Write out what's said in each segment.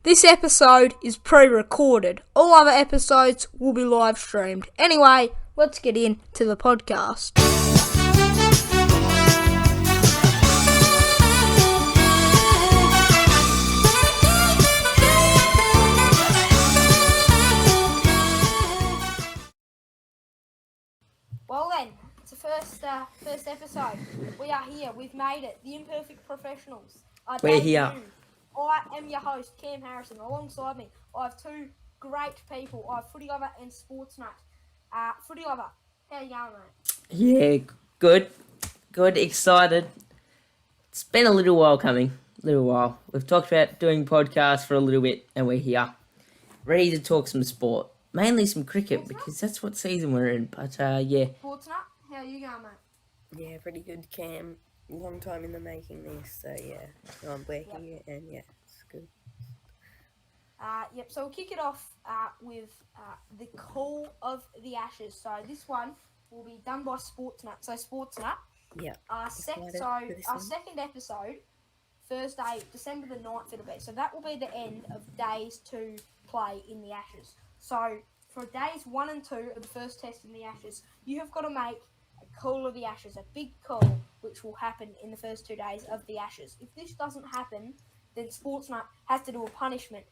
This episode is pre-recorded. All other episodes will be live streamed. Anyway, let's get into the podcast. Well then, it's the first episode. We are here. We've made it. The Imperfect Professionals. We're here. I am your host, Cam Harrison. Alongside me, I have two great people. I have Footy Lover and Sports Nut. Footy Lover, how you going, mate? Yeah, good, excited. It's been a little while coming, We've talked about doing podcasts for a little bit, and we're here, ready to talk some sport, mainly some cricket, because that's what season we're in. But yeah. Sports Nut, how you going, mate? Yeah, pretty good, Cam. Long time in the making this, so yeah, I'm working it, and yeah, it's good. So we'll kick it off with the Call of the Ashes. So this one will be done by Sports Nut. So Sports Nut. Yeah. Our second episode, Thursday, December the 9th it'll be. So that will be the end of days to play in the Ashes. So for days 1 and 2 of the first test in the Ashes, you have got to make a Call of the Ashes, a big call, which will happen in the first 2 days of the Ashes. If this doesn't happen, then Sports Nut has to do a punishment,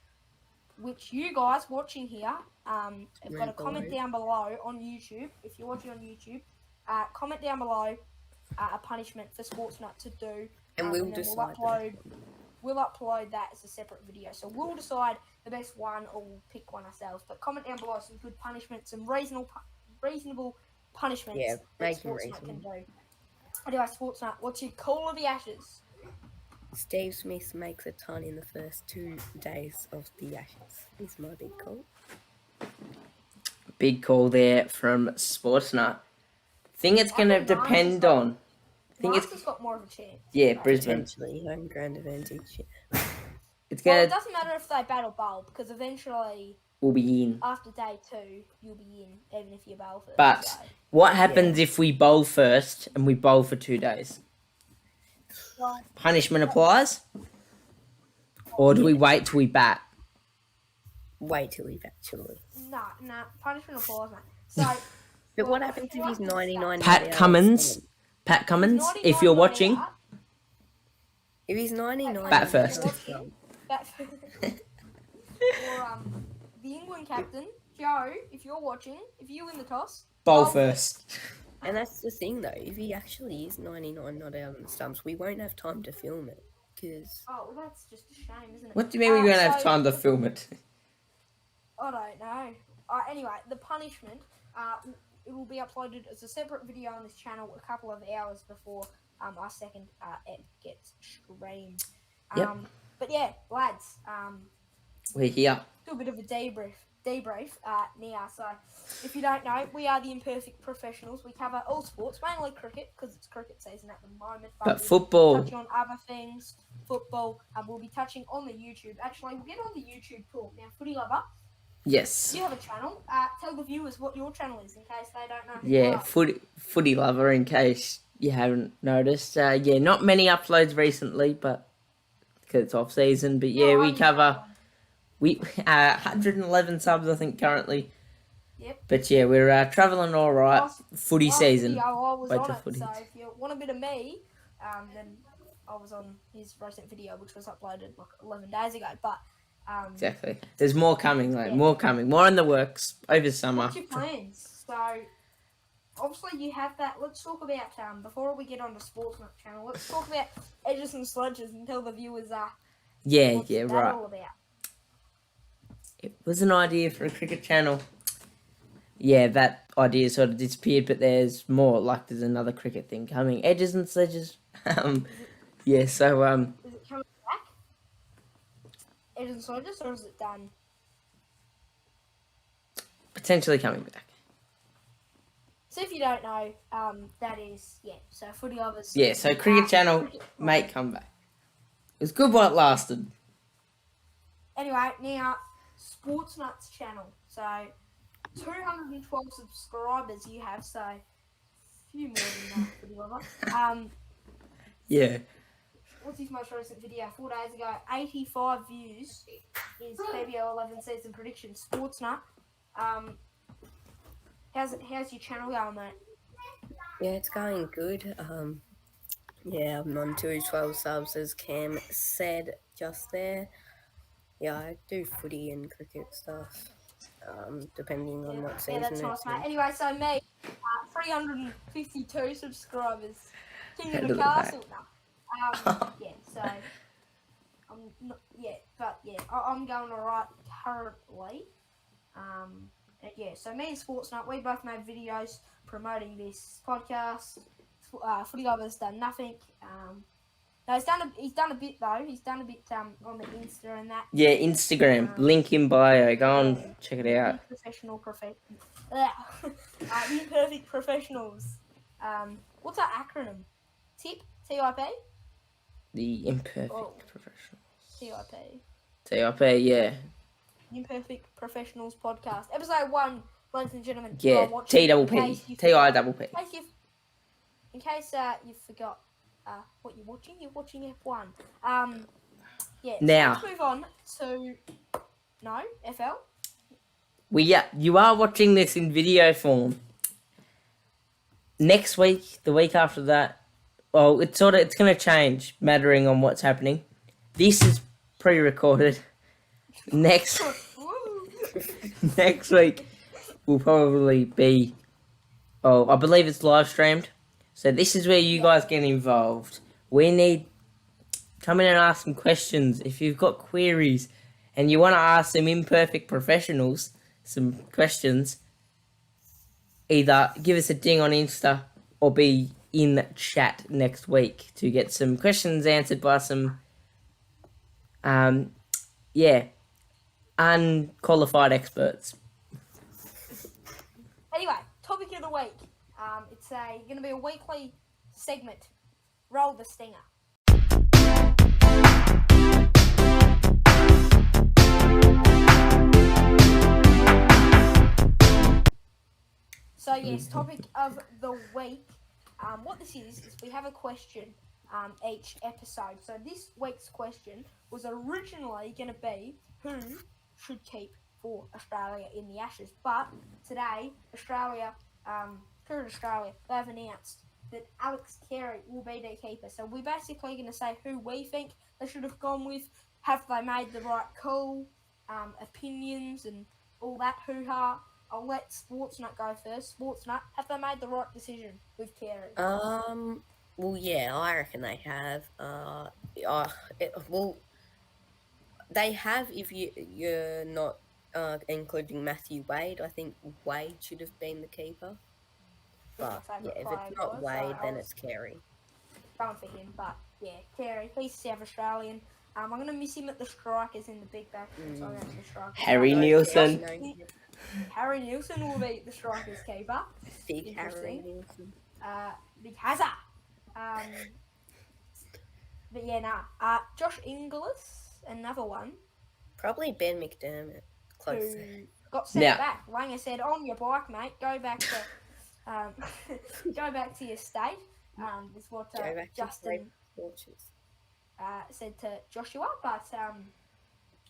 which you guys watching here have got to comment down below on YouTube. If you're watching on YouTube, comment down below a punishment for Sports Nut to do, and we'll decide. We'll upload that as a separate video. So we'll decide the best one, or we'll pick one ourselves. But comment down below some good punishments, some reasonable punishments that Sports Nut can do. Anyway, Sports Nut, what's your Call of the Ashes? Steve Smith makes a ton in the first 2 days of the Ashes. Is my big call. Big call there from Sports Nut. Think it's going to depend on... It's got more of a chance. Yeah, Brisbane. Potentially home ground advantage. It doesn't matter if they bat or bowl, because eventually... we'll be in. After day 2, you'll be in, even if you bowl first. But what happens if we bowl first and we bowl for 2 days? Punishment applies? Or do we wait till we bat? Wait till we bat, surely. No, punishment applies, mate. So, but what happens if he's 99? Pat Cummins, if you're watching. If he's 99... Bat first. Bat first. Or, the England captain, Joe, if you're watching, if you win the toss... Bowl first. And that's the thing, though. If he actually is 99 not out on the stumps, we won't have time to film it. Because... Oh, well, that's just a shame, isn't it? What do you mean we won't have time to film it? I don't know. Anyway, the punishment, it will be uploaded as a separate video on this channel a couple of hours before our second ep gets streamed. Yep. But yeah, lads, we're here. Do a bit of a debrief now. So, if you don't know, we are the Imperfect Professionals. We cover all sports, mainly cricket, because it's cricket season at the moment. But football. Touching on other things, football. We'll be touching on the YouTube. Actually, we'll get on the YouTube talk now. Footy Lover. Yes. You have a channel. Tell the viewers what your channel is in case they don't know. Yeah, Footy Lover, in case you haven't noticed. Not many uploads recently, but because it's off season. But yeah, we cover 111 subs, I think, currently. Yep. But yeah, we're traveling all right. Footy season. I was Wait on till it. footy. So if you want a bit of me, then I was on his recent video, which was uploaded like 11 days ago. But exactly. There's more coming, more coming. More in the works over summer. What's your plans? So, obviously you have that. Let's talk about, before we get on the Sportsman channel, let's talk about edges and sledges and tell the viewers what's that all about. It was an idea for a cricket channel. Yeah, that idea sort of disappeared, but there's more, there's another cricket thing coming. Edges and sledges. Yeah, so, Is it coming back? Edges and sledges, or is it done? Potentially coming back. So if you don't know, that is, so Footy Lovers. Yeah, so cricket channel may come back. It was good while it lasted. Anyway, now, Sports Nuts channel. So, 212 subscribers you have, so a few more than that, Footy Lover. Yeah. What's his most recent video? 4 days ago, 85 views. is BBL 11 season prediction. Sportsnut. How's your channel going, mate? Yeah, it's going good. Yeah, I'm on 212 subs, as Cam said just there. Yeah, I do footy and cricket stuff, depending on what season that's nice, it's mate. in. Anyway, so me, 352 subscribers. King of Head the of the pack. castle now. Yeah, so I'm not, yeah, but yeah, I'm going alright currently. Yeah, so me and Sportsnut, we both made videos promoting this podcast. Footy Lover's done nothing. No, he's done a bit though. He's done a bit on the Insta and that. Yeah, Instagram. Link in bio. Go and check it out. The Imperfect Professionals. What's that acronym? TIP? TIP? The Imperfect Oh. Professionals. TIP. TIP, yeah. Imperfect Professionals Podcast. Episode 1, ladies and gentlemen. Yeah, TPP. TIPP. In case you forgot what you're watching F1. Yeah, Now. so let's move on to... No? FL? You are watching this in video form. Next week, the week after that, well, it's going to change, mattering on what's happening. This is pre-recorded. Next week will probably be, I believe it's live streamed. So this is where you guys get involved. We need, come in and ask some questions. If you've got queries and you want to ask some imperfect professionals some questions, either give us a ding on Insta or be in chat next week to get some questions answered by some, unqualified experts. Anyway, topic of the week. It's going to be a weekly segment. Roll the stinger. So yes, topic of the week. What this is we have a question each episode. So this week's question was originally going to be who should keep for Australia in the Ashes. But today, Cricket Australia, they've announced that Alex Carey will be their keeper. So we're basically going to say who we think they should have gone with. Have they made the right call? Opinions and all that hoo-ha. I'll let Sportsnut go first. Sportsnut, have they made the right decision with Carey? Well, yeah, I reckon they have. They have if you're not including Matthew Wade. I think Wade should have been the keeper. But yeah, if it's not Wade, then it's Carey. Going for him, but yeah, Carey, he's South Australian. I'm going to miss him at the strikers in the big back. So I'm going to strikers. Harry Nielsen. Harry Nielsen will be the strikers keeper. Big Harry Nielsen. Big Hazza. But yeah, Josh Inglis, another one. Probably Ben McDermott. Close. Who got sent back. Langer said, on your bike, mate. Go back to your state. Is what Justin said to Joshua. But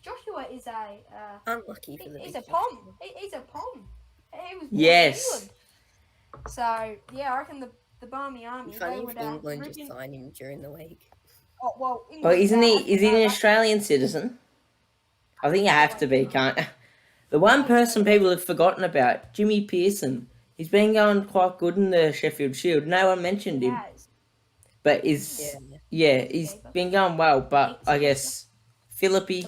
Joshua is unlucky for the he's a pom. He's a pom. He was born yes. in England. So yeah, I reckon the Barmy Army. Funny if England just signed him during the week. Oh well. England, isn't he? Is he an Australian citizen? I think you have to be, can't? The one person people have forgotten about, Jimmy Pearson. He's been going quite good in the Sheffield Shield. No one mentioned him. But he's been going well. But I guess Philippi.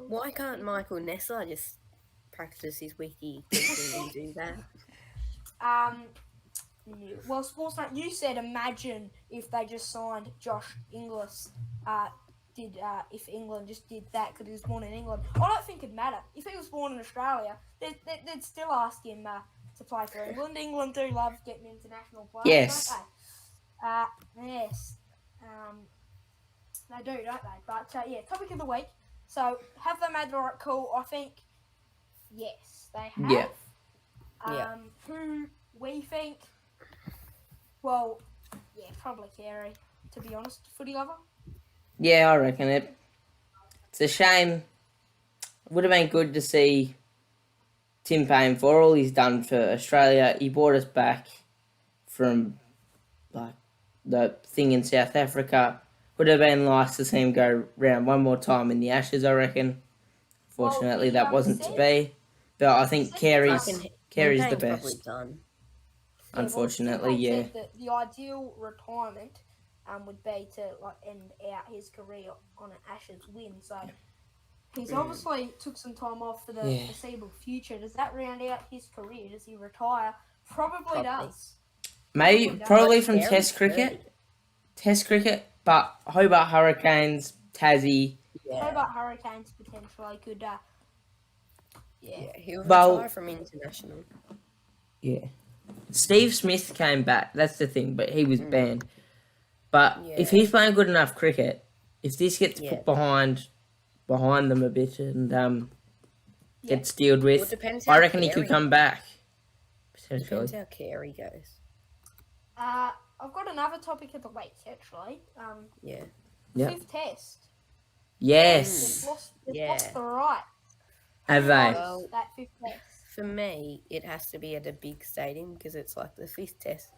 Why can't Michael Nessa just practice his wiki and do that? Well, Sportsnet, you said imagine if they just signed Josh Inglis. If England just did that because he was born in England. I don't think it'd matter. If he was born in Australia, they'd still ask him to play for England. England do love getting international players, yes. don't they? Yes. They do, don't they? But, yeah, topic of the week. So, have they made the right call? I think, yes, they have. Yeah. Who we think? Well, yeah, probably Carey, to be honest. Footy lover. Yeah, I reckon it. It's a shame would have been good to see Tim Payne for all he's done for Australia. He brought us back from the thing in South Africa. Would have been nice to see him go round one more time in the Ashes, I reckon. Fortunately, that wasn't to be. But I think Carey's the Probably best. done. Unfortunately, Tim Payne yeah. said that the ideal retirement would be to end out his career on an Ashes win. So he's obviously took some time off for the foreseeable future. Does that round out his career? Does he retire? Probably does. Probably from Test cricket. Test cricket, but Hobart Hurricanes, Tassie. Yeah. Hobart Hurricanes potentially could. He'll retire from international. Yeah. Steve Smith came back. That's the thing, but he was banned. But if he's playing good enough cricket, if this gets put behind them a bit and gets dealt with, I reckon he could come back. Depends how Carey goes. I've got another topic of the week actually. Fifth test. Yes. They've lost the right. Have they? Well, That fifth test. for me, it has to be at a big stadium because it's like the fifth test.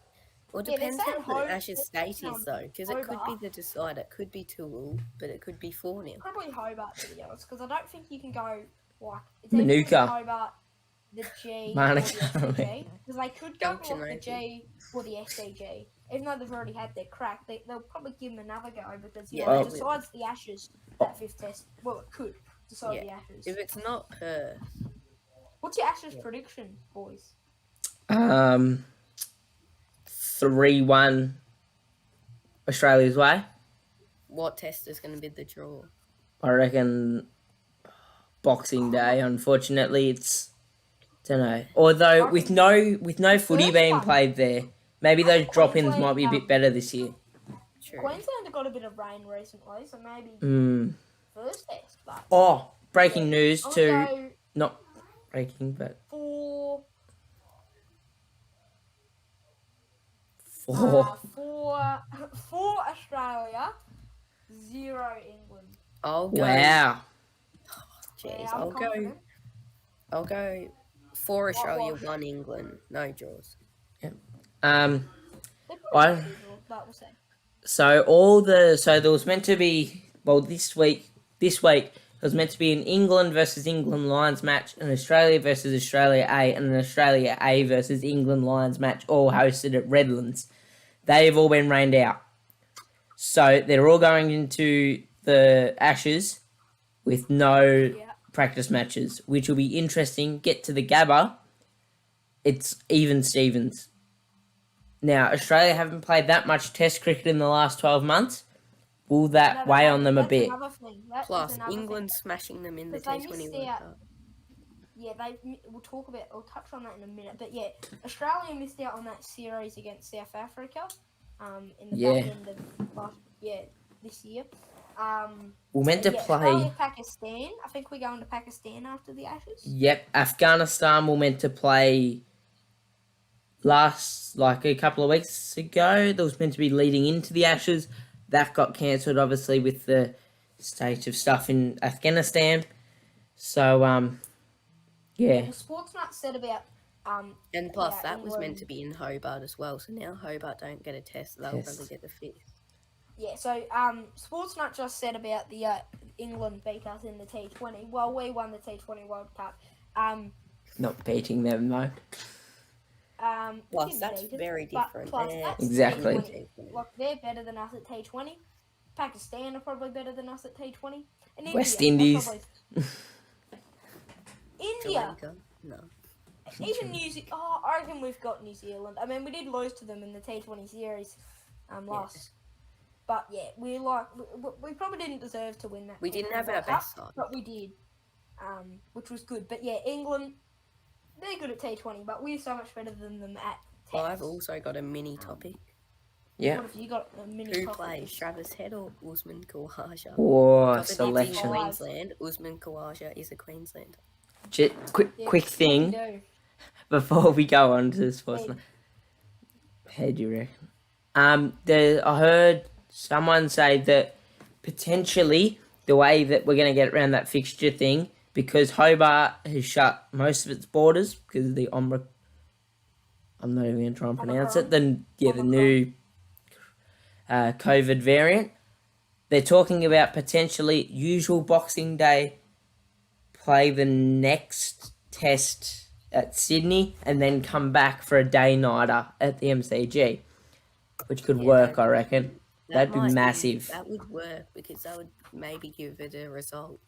Well, it Yeah, depends they're how saying the Ashes state is though, because it could be Hobart. the decider, it could be Toole, but it could be 4-0. Probably Hobart to be honest, because I don't think you can go like it's Manuka. either Hobart, the G, or the Manuka. SDG. Because they could go Junction with the Rugby. G or the SDG. Even though they've already had their crack, they'll probably give them another go because Yeah, it decides the Ashes that fifth test. Well, it could decide the Ashes. If it's not Perth, What's your Ashes prediction, boys? 3-1 Australia's way. what test is going to be the draw? I reckon Boxing Day. Unfortunately, it's don't know. Although with no footy First being one. played there, maybe those drop-ins might be a bit better this year. True. Queensland have got a bit of rain recently, so maybe first test. But Oh, breaking news I'm too. gonna go Not breaking, but for Australia, 0 England. I'll go. wow. Jeez, Yeah, I'm I'll go. confident. I'll go 4 Australia, Whitewash. 1 England, no draws. They're I- pretty good, but we'll see. So there was meant to be this week it was meant to be an England versus England Lions match, an Australia versus Australia A, and an Australia A versus England Lions match, all hosted at Redlands. They've all been rained out. So they're all going into the Ashes with no practice matches, which will be interesting. Get to the Gabba, it's even Stevens. Now, Australia haven't played that much Test cricket in the last 12 months. Will that weigh on them a That's bit? another thing. That is Plus, another England thing. smashing them in the 'Cause they T20 missed World out. Cup. Yeah, we'll touch on that in a minute. But yeah, Australia missed out on that series against South Africa in the back end of this year. We're meant to play. Australia, Pakistan. I think we're going to Pakistan after the Ashes. Yep, Afghanistan were meant to play a couple of weeks ago. That was meant to be leading into the Ashes. That got cancelled, obviously, with the state of stuff in Afghanistan. So, Well, Sportsnut said about And plus, yeah, that was meant England. to be in Hobart as well. So now Hobart don't get a test; they'll probably get the fifth. Yeah, so Sportsnut just said about the England beat us in the T20. Well, we won the T20 World Cup. not beating them, though. We Plus, didn't that's beat it, very but different. plus They're that's Exactly. T20. Like, they're better than us at T20. Pakistan are probably better than us at T20. And West India, Indies. India, Sri Lanka. No. even New Zealand. Oh, I reckon we've got New Zealand. I mean, we did lose to them in the T20 series last. But yeah, we probably didn't deserve to win that. We didn't have our World best Cup, side. but we did, which was good. But yeah, England, they're good at T20, but we're so much better than them at Test. Well, I've also got a mini topic. Yeah. What have you got? A mini Who topic? plays, Travis Head or Usman Khawaja? Or Because it's in selection. Queensland. Usman Khawaja is a Queenslander. Quick Yeah, thing we do. before we go on to the sports. How do you reckon? I heard someone say that potentially the way that we're going to get around that fixture thing, because Hobart has shut most of its borders because of the I'm not even going to try and pronounce it. The new COVID variant. They're talking about potentially usual Boxing Day, play the next test at Sydney, and then come back for a day-nighter at the MCG, which could work, I reckon. That'd be massive. That would work because that would maybe give it a result.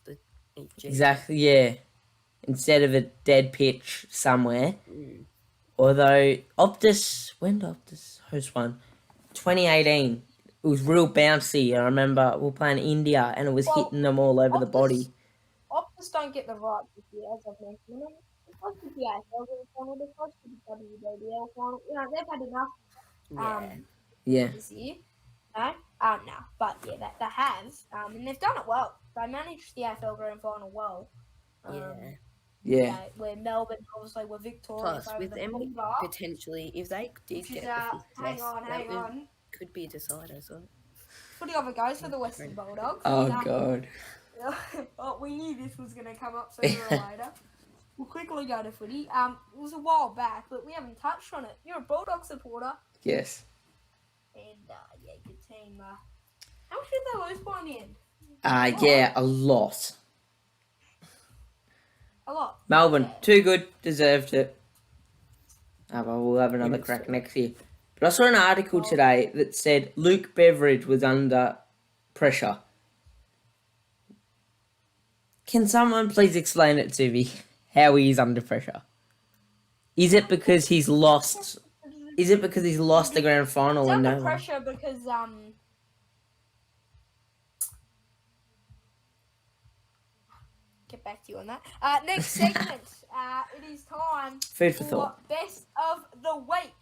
Exactly, yeah. Instead of a dead pitch somewhere. Although when did Optus host one? 2018. It was real bouncy. I remember we were playing India and it was hitting them all over the body. Optus don't get the right this year, as I've mentioned. It's supposed to be AFL final, it's supposed to be WBL final. You know, they've had enough this year. No? No. But yeah, they have. And they've done it well. They managed the AFL Grand Final well. Where Melbourne obviously were victorious. Plus, with them potentially, if they did get the fifth hang on. Could be a decider as well. Footy over goes for the Western Bulldogs. Oh, God. We knew this was going to come up sooner or later. We'll quickly go to footy. It was a while back, but we haven't touched on it. You're a Bulldog supporter. Yes. And, good team. How much did they lose by in the end? A lot. A lot. Melbourne, too good, deserved it. We'll have another crack next year. But I saw an article today that said Luke Beveridge was under pressure. Can someone please explain it to me? How he is under pressure? Is it because he's lost? Is it because he's lost the grand final? He's under pressure because get back to you on that. Next segment. It is time Food for thought. Best of the week.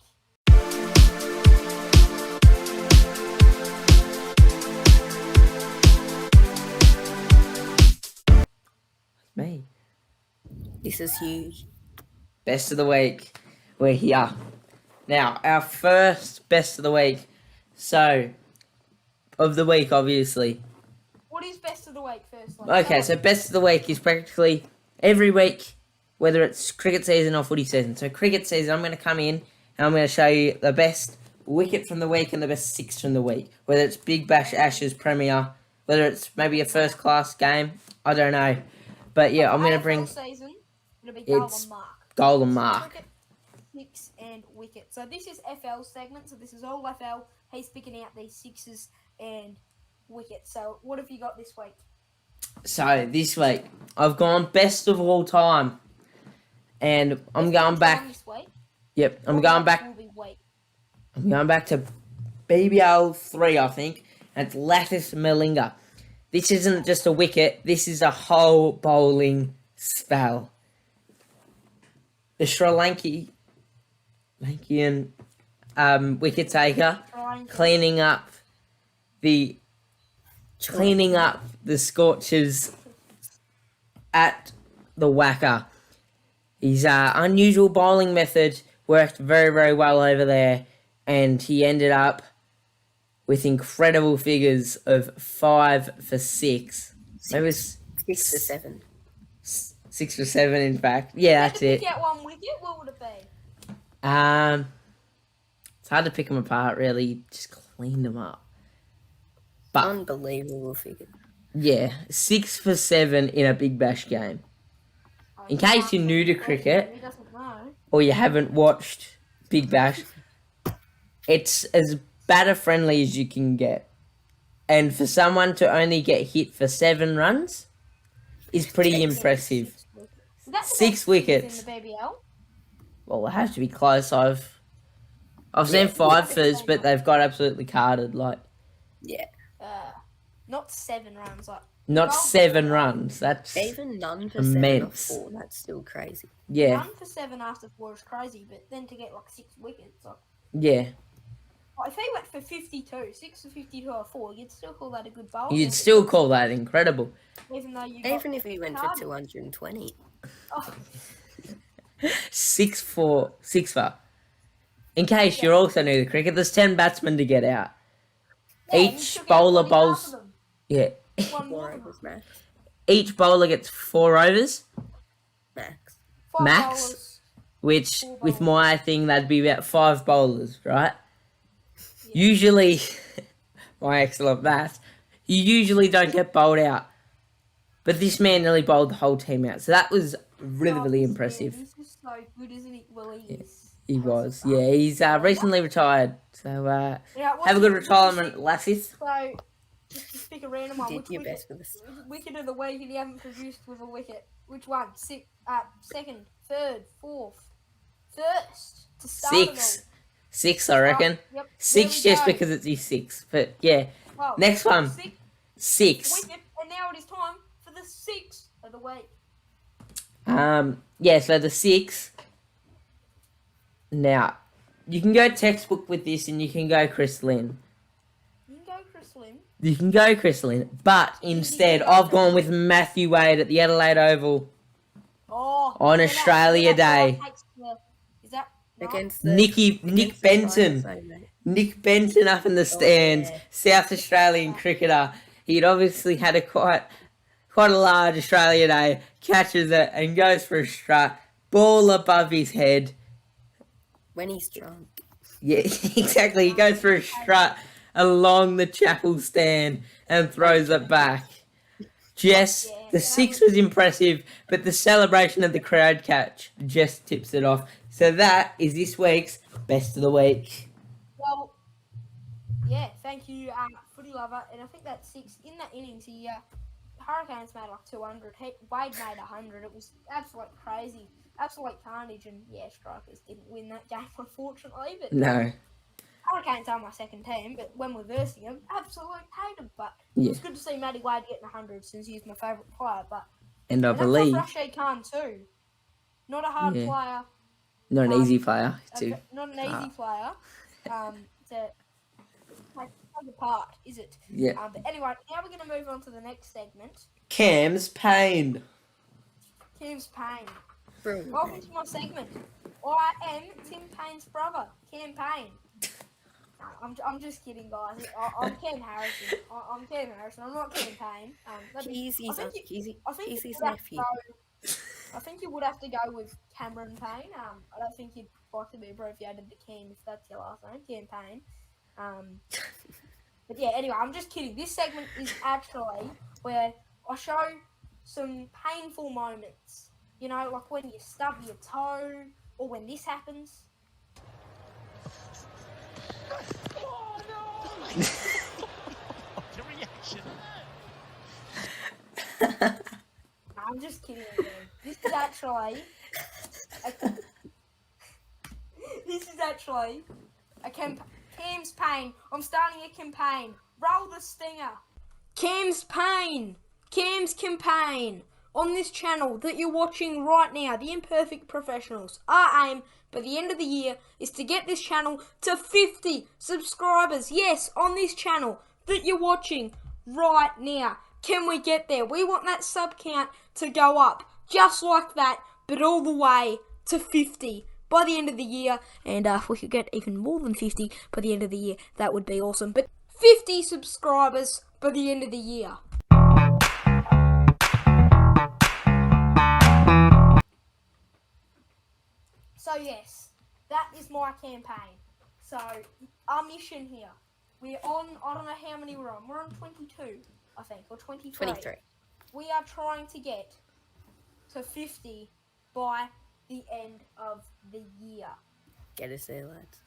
Me. This is huge. Best of the week. We're here. Now, our first best of the week. So, of the week, obviously. What is best of the week, firstly? Okay, so best of the week is practically every week, whether it's cricket season or footy season. So, cricket season, I'm going to come in and I'm going to show you the best wicket from the week and the best six from the week. Whether it's Big Bash, Ashes, Premier, whether it's maybe a first class game, I don't know. But yeah, I'm going to bring... season, it'll be Golden Mark. Golden Mark. Cricket, six and wicket. So this is FL segment, so this is all FL. He's picking out these sixes and wickets. So what have you got this week? So this week, I've gone best of all time. And I'm going back... This week? Yep, I'm going back... I'm going back to BBL 3, I think. And it's Lattice Malinga. This isn't just a wicket. This is a whole bowling spell. The Sri Lankan wicket taker cleaning up the scorches at the whacker. His unusual bowling method worked very, very well over there, and he ended up with incredible figures of 5 for 6. It was 6 for 7. 6 for 7, in fact. Yeah, that's it. Pick out one wicket, what would it be? It's hard to pick them apart, really. Just clean them up. But unbelievable figure. Yeah, 6 for 7 in a Big Bash game. In case you're new to cricket, or you haven't watched Big Bash, it's as batter friendly as you can get. And for someone to only get hit for 7 runs is pretty impressive. 6 wickets. In the BBL? Well, it has to be close. I've seen 5 fers, but they've got absolutely carded. Not 7 runs. Not 7 runs. That's even none for immense. 7 or 4. That's still crazy. Yeah. 1 for 7 after 4 is crazy, but then to get 6 wickets. Yeah. If he went for 52, 6 for 52 or 4, you'd still call that a good bowl. You'd still call that incredible. Even if he went for 220. Oh. 6 for. In case you're also new to cricket, there's 10 batsmen to get out. Yeah, each bowler bowls. Yeah. each bowler gets 4 overs, Max. 5 Max? bowlers. which 4 with bowlers. my thing, that'd be about 5 bowlers, right? Yeah. Usually, my excellent maths, you usually don't get bowled out. But this man nearly bowled the whole team out. So that was really this impressive. Man, he's just so good, isn't he? Well, he is. He was. Yeah, he's recently retired. So have a good retirement, lasses. So, just to pick a random one. Did your best with this. Wicket of the week and you haven't produced with a wicket. Which one? Second, third, fourth, first. To start it all. 6, I reckon. Yep. 6 There we just go. because it's his 6. But yeah, Well, next one. 6 6. wicket, and now it is time for the 6 of the week. Yeah, so the 6. Now, you can go textbook with this and you can go Chris Lynn. You can go Chris Lynn. You can go Chris Lynn, but instead I've gone with Matthew Wade at the Adelaide Oval on Australia Day. Is that right? Against Nick Benton. Nick Benton up in the stands, South Australian cricketer. He'd obviously had a quite a large Australia Day, catches it and goes for a strut, ball above his head. When he's drunk. Yeah, exactly. He goes for a strut along the chapel stand and throws it back. Jess, the 6 was impressive, but the celebration of the crowd catch just tips it off. So that is this week's Best of the Week. Well, yeah, thank you, footy lover. And I think that 6 in that innings here, Hurricanes made like 200. Wade made 100. It was absolute crazy, absolute carnage. And yeah, Strikers didn't win that game, unfortunately. But No. Hurricanes are my second team, but when we're versing them, absolute hate them. But Yeah. it was good to see Matty Wade getting 100 since he's my favourite player. But And I that's believe Rashid Khan too. Not a hard player. not an easy player too. Not an easy player. To take apart, is it? Yeah. But anyway, now we're going to move on to the next segment. Cam's pain. Cam's Payne. Brilliant. Welcome to my segment. I am Tim Payne's brother, Cam Payne. I'm just kidding, guys. I'm Cam Harrison. I'm Cam Harrison. I'm not Cam Payne. He's his I nephew. think you would have to go with Cameron Payne. I don't think you'd like to be abbreviated to Cam if that's your last name, Cam Payne. But yeah, anyway, I'm just kidding. This segment is actually where I show some painful moments. You know, like when you stub your toe or when this happens. Oh no! The reaction. I'm just kidding again. This is actually a Cam's Payne. I'm starting a campaign. Roll the stinger. Cam's Payne. Cam's campaign. On this channel that you're watching right now, the Imperfect Professionals, our aim by the end of the year is to get this channel to 50 subscribers. Yes, on this channel that you're watching right now. Can we get there? We want that sub count to go up just like that, but all the way to 50 by the end of the year. And if we could get even more than 50 by the end of the year, that would be awesome. But 50 subscribers by the end of the year. So yes, that is my campaign. So our mission here, we're on, I don't know how many we're on. We're on 22, I think, or 23. 23. We are trying to get to 50 by the end of the year. Get us there, lads.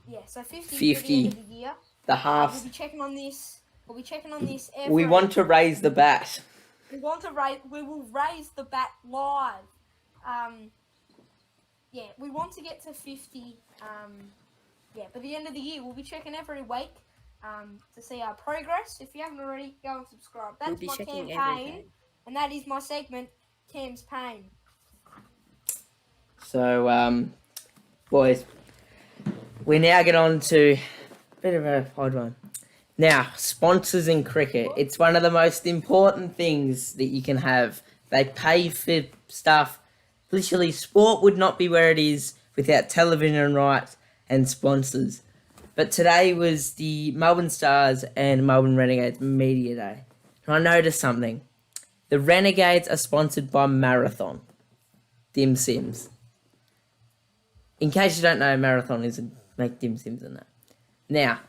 Yeah, so 50 by 50. the end of the year. The half. We'll be checking on this. Every We want to raise the bat. We will raise the bat live. Yeah, we want to get to 50. Yeah, by the end of the year, we'll be checking every week to see our progress. If you haven't already, go and subscribe. That's We'll be my checking every campaign, day. and that is my segment, Cam's Payne. So, boys, we now get on to a bit of a odd one. Now, sponsors in cricket. It's one of the most important things that you can have. They pay for stuff. Literally, sport would not be where it is without television rights and sponsors. But today was the Melbourne Stars and Melbourne Renegades Media Day. And I noticed something. The Renegades are sponsored by Marathon. Dim Sims. In case you don't know, Marathon is make dim sims and that. Now,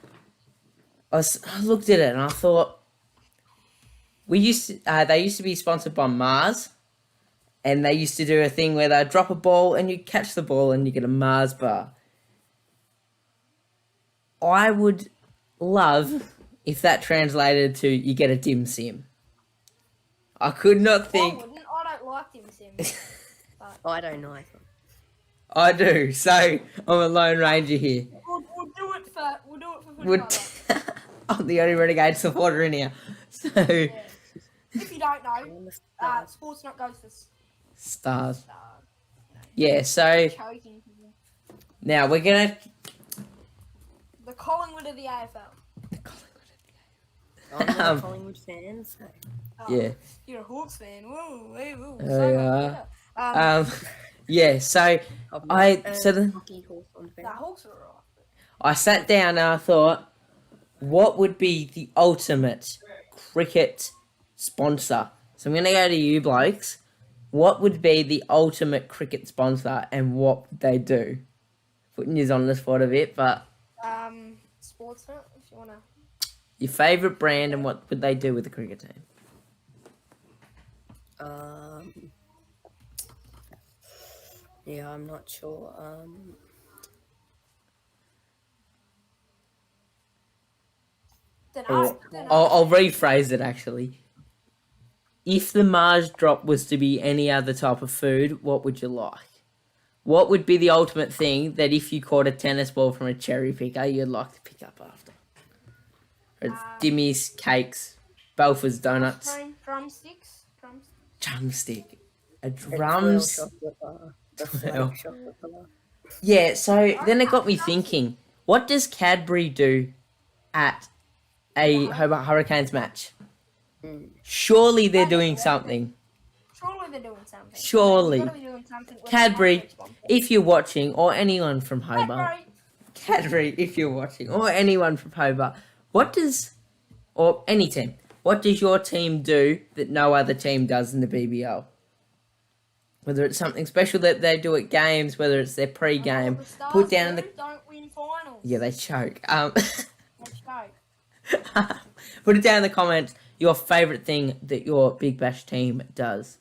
I looked at it and I thought, they used to be sponsored by Mars, and they used to do a thing where they'd drop a ball and you catch the ball and you get a Mars bar. I would love if that translated to you get a dim sim. I could not think. I don't like dim sims. I don't know. I do, so I'm a Lone Ranger here. We'll do it for Footy. I'm the only Renegade supporter in here. So, Yeah. If you don't know, Sportsnet goes for Stars. Yeah, so choking. now we're going to... The Collingwood of the AFL. I'm not a Collingwood fan, so... Yeah. You're a Hawks fan. Woo, woo, woo. Yeah. Yeah, so the Hawks are alright. I sat down and I thought, what would be the ultimate cricket sponsor? So I'm going to go to you blokes. What would be the ultimate cricket sponsor and what would they do? Putting you on the spot a bit, but... Sportsnet, if you want to... Your favourite brand and what would they do with the cricket team? Yeah, I'm not sure. I'll rephrase it actually. If the Mars drop was to be any other type of food, what would you like? What would be the ultimate thing that if you caught a tennis ball from a cherry picker, you'd like to pick up after? It's dimmies, cakes, Belfast donuts. Drumsticks. Drumstick. A drums. Well. Yeah, so then it got me thinking, what does Cadbury do at a Hobart Hurricanes match? Surely they're doing something. Surely they're doing something. Surely. They've gotta be doing something with Cadbury, the if you're watching, or anyone from Hobart. Cadbury. Cadbury, if you're watching, or anyone from Hobart. Or any team, what does your team do that no other team does in the BBL? Whether it's something special that they do at games, whether it's their pre-game, put down in the... Don't win finals. Yeah, they choke. They choke. Put it down in the comments, your favourite thing that your Big Bash team does.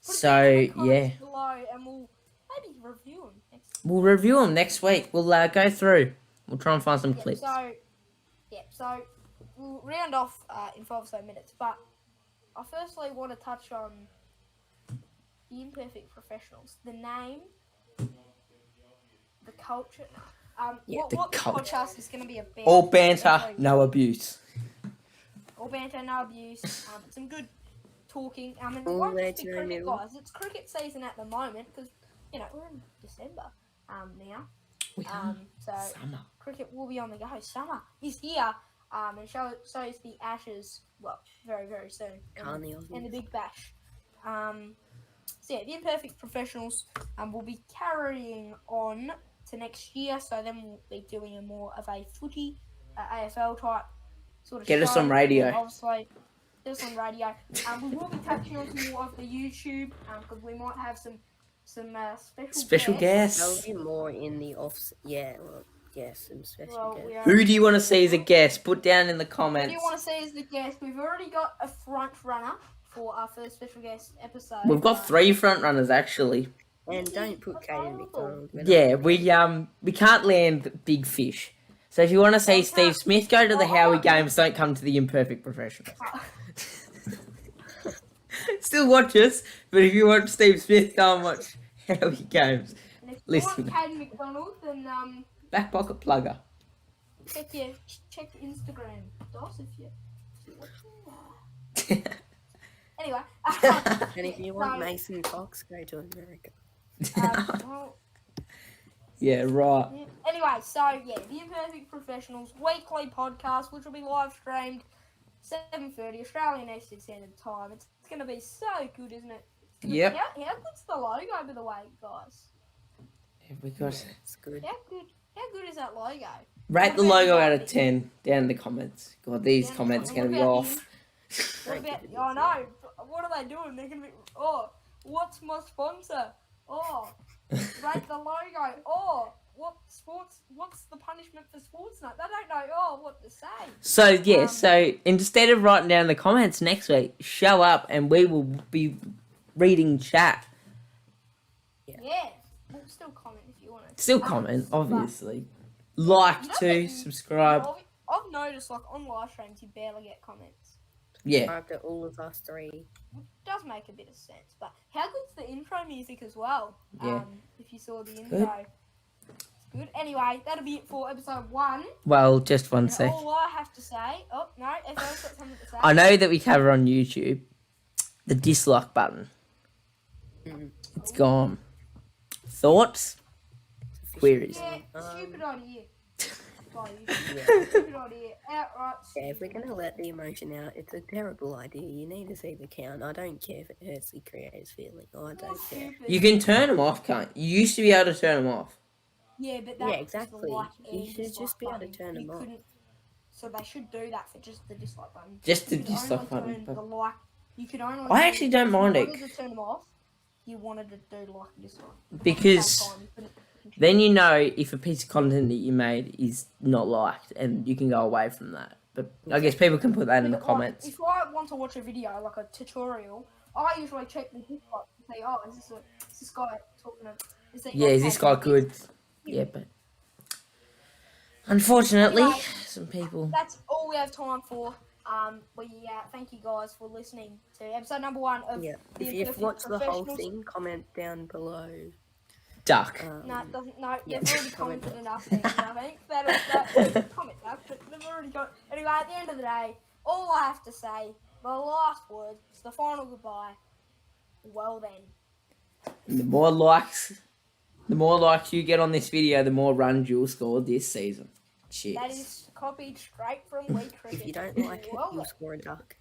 So, yeah. Below and we'll maybe review them next week. We'll review them next week. We'll go through. We'll try and find some clips. So we'll round off in 5 or so minutes. But I firstly want to touch on the Imperfect Professionals. The name, the culture. What the podcast is going to be about. All banter, no abuse. All banter, no abuse. Some good talking. And it won't just be cricket, guys. It's cricket season at the moment because, we're in December now. So Summer. Cricket will be on the go. Summer is here. And so is the Ashes, very, very soon. And the Big Bash. So yeah, the Imperfect Professionals will be carrying on to next year. So then we'll be doing a more of a footy, AFL type sort of Get show. us on radio. And obviously, get us on radio. We will be touching on some more of the YouTube because we might have some special guests. There'll be more in the off. Yeah, some special guests. Who do you want to see as a guest? Put down in the comments. Who do you want to see as the guest? We've already got a front runner for our first special guest episode. We've got 3 front runners actually. And don't put Caden McDonald. Yeah, we can't land big fish. So if you want to see Steve Smith, go to the Howie games. Don't come to the Imperfect Professionals. Still watch us, but if you want Steve Smith, go and watch Howie games. And if you Listen. want Caden McDonald, then Back pocket plugger. check Instagram. Dos if you're watching. Anyway. And if you want Mason Cox, go to America. Yeah, right. Yeah. Anyway, so yeah, the Imperfect Professionals weekly podcast, which will be live streamed 7:30 Australian Eastern Standard Time. It's going to be so good, isn't it? Yep. How good's the logo, by the way, guys? It's good. How good is that logo? Rate the logo out of 10 down in the comments. God, these comments are going to be off. What Don't about? give it I a know. But what are they doing? They're gonna be. Oh, what's my sponsor? Oh, rate the logo. Oh, what's the punishment for sports night? They don't know. Oh, what to say. So yeah, Um, so instead of writing down the comments next week, show up and we will be reading chat. Yeah. We'll still comment if you want to. Still comment, obviously. You Like don't to get- subscribe. I've noticed, like, on live streams, you barely get comments. Yeah. After all of us three. Which does make a bit of sense. But how good's the intro music as well? Yeah. If you saw the intro. It's good. Anyway, that'll be it for episode 1. Well, just one And sec. all I have to say... Oh, no, Effo's got something to say. I know that we cover on YouTube the dislike button. It's gone. Thoughts? Queries? Yeah, stupid idea. Sorry, Yeah. stupid idea. Outright Yeah, if we're stupid. gonna let the emotion out, it's a terrible idea. You need to see the count. I don't care if it hurts the creator's feeling. I You're don't care. stupid. You can turn them off, can't you? You used to be able to turn them off. Yeah, but Yeah, that's exactly. The like You and should dislike just be able to button. turn You them off. couldn't- So they should do that for just the dislike button. Just the You could dislike only button, turn but- The like. You could only. I actually don't if mind you it. wanted to turn them off. You wanted to do like and dislike. Because At the same time, you couldn't control then you know if a piece of content that you made is not liked and you can go away from that. But I guess people can put that in the But, like, comments. if I want to watch a video, like a tutorial, I usually check the dislike to say, oh, is this guy talking to... Yeah, is this guy good? Yeah, but unfortunately, Anyway. some people. That's all we have time for. We thank you guys for listening to episode number 1 of Yeah. the If you've Imperfect watched the whole Professionals. thing, comment down below. Duck. No, it doesn't. No, Yeah. they've already commented enough things, I think. That comment that, but they've already got. Anyway, at the end of the day, all I have to say, the last word, it's the final goodbye. Well then. The more likes you get on this video, the more runs you'll score this season. Cheers. That is copied straight from We Cricket. If you don't like it, Well you'll then. score a duck.